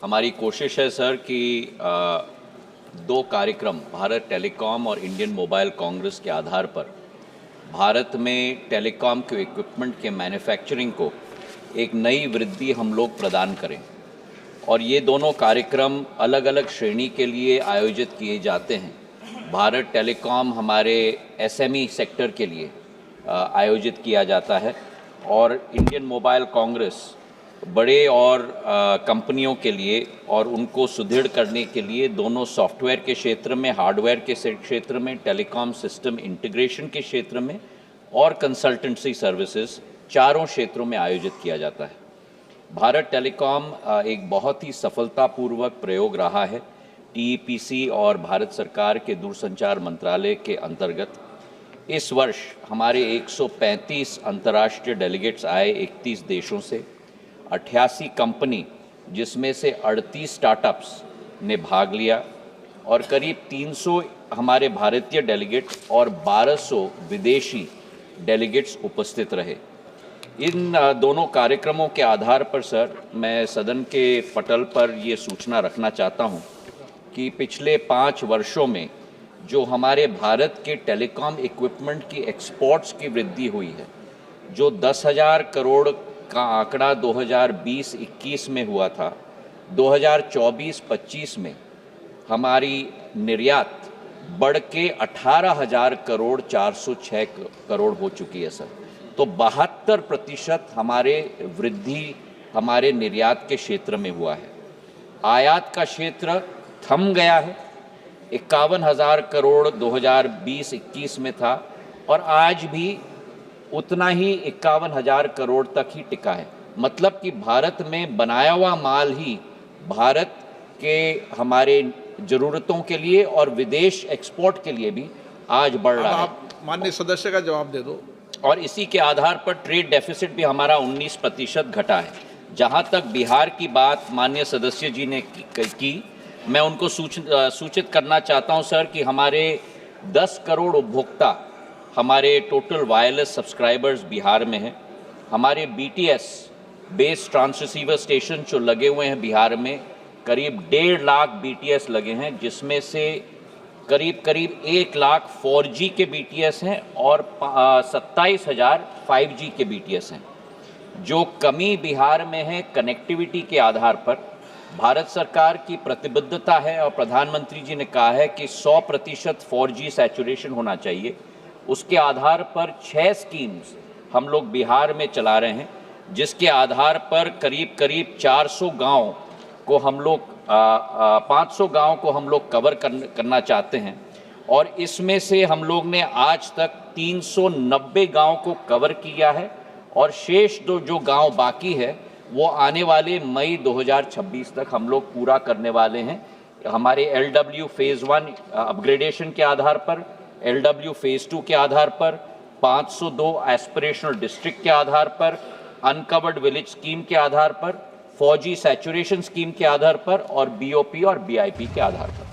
हमारी कोशिश है सर कि दो कार्यक्रम भारत टेलीकॉम और इंडियन मोबाइल कांग्रेस के आधार पर भारत में टेलीकॉम के इक्विपमेंट के मैन्युफैक्चरिंग को एक नई वृद्धि हम लोग प्रदान करें। और ये दोनों कार्यक्रम अलग अलग श्रेणी के लिए आयोजित किए जाते हैं। भारत टेलीकॉम हमारे एसएमई सेक्टर के लिए आयोजित किया जाता है और इंडियन मोबाइल कांग्रेस बड़े और कंपनियों के लिए और उनको सुदृढ़ करने के लिए दोनों सॉफ्टवेयर के क्षेत्र में, हार्डवेयर के क्षेत्र में, टेलीकॉम सिस्टम इंटीग्रेशन के क्षेत्र में और कंसल्टेंसी सर्विसेज, चारों क्षेत्रों में आयोजित किया जाता है। भारत टेलीकॉम एक बहुत ही सफलतापूर्वक प्रयोग रहा है। टीईपीसी और भारत सरकार के दूरसंचार मंत्रालय के अंतर्गत इस वर्ष हमारे 135 अंतर्राष्ट्रीय डेलीगेट्स आए 31 देशों से। 88 कंपनी जिसमें से 38 स्टार्टअप्स ने भाग लिया और करीब 300 हमारे भारतीय डेलीगेट और 1200 विदेशी डेलीगेट्स उपस्थित रहे। इन दोनों कार्यक्रमों के आधार पर सर, मैं सदन के पटल पर ये सूचना रखना चाहता हूँ कि पिछले 5 वर्षों में जो हमारे भारत के टेलीकॉम इक्विपमेंट की एक्सपोर्ट्स की वृद्धि हुई है, जो 10,000 करोड़ का आंकड़ा 2020-21 में हुआ था, 2024-25 में हमारी निर्यात बढ़ के 18,000 करोड़ 406 करोड़ हो चुकी है सर। तो 72% हमारे वृद्धि हमारे निर्यात के क्षेत्र में हुआ है। आयात का क्षेत्र थम गया है, 51,000 करोड़ 2020-21 में था और आज भी उतना ही 51,000 करोड़ तक ही टिका है। मतलब कि भारत में बनाया हुआ माल ही भारत के हमारे ज़रूरतों के लिए और विदेश एक्सपोर्ट के लिए भी आज बढ़ रहा है। आप माननीय सदस्य का जवाब दे दो। और इसी के आधार पर ट्रेड डेफिसिट भी हमारा 19% घटा है। जहां तक बिहार की बात माननीय सदस्य जी ने की, मैं उनको सूचित करना चाहता हूं सर कि हमारे 10 करोड़ उपभोक्ता हमारे टोटल वायरलेस सब्सक्राइबर्स बिहार में हैं। हमारे BTS बेस ट्रांससीवर स्टेशन जो लगे हुए हैं बिहार में, करीब 1.5 लाख BTS लगे हैं, जिसमें से करीब 1 लाख 4G के BTS हैं और 27,000 5G के BTS हैं। जो कमी बिहार में है कनेक्टिविटी के आधार पर, भारत सरकार की प्रतिबद्धता है और प्रधानमंत्री जी ने कहा है कि 100% 4G सैचुरेशन होना चाहिए। उसके आधार पर 6 स्कीम्स हम लोग बिहार में चला रहे हैं, जिसके आधार पर करीब 400 गांव को हम लोग 500 गांव को हम लोग कवर करना चाहते हैं। और इसमें से हम लोग ने आज तक 390 गांव को कवर किया है और शेष जो गांव बाकी है वो आने वाले मई 2026 तक हम लोग पूरा करने वाले हैं। हमारे LW फेज़ 1 अपग्रेडेशन के आधार पर, LW फेज़ 2 के आधार पर, 502 एस्पिरेशनल डिस्ट्रिक्ट के आधार पर, अनकवर्ड विलेज स्कीम के आधार पर, 4G सैचुरेशन स्कीम के आधार पर और BOP और BIP के आधार पर।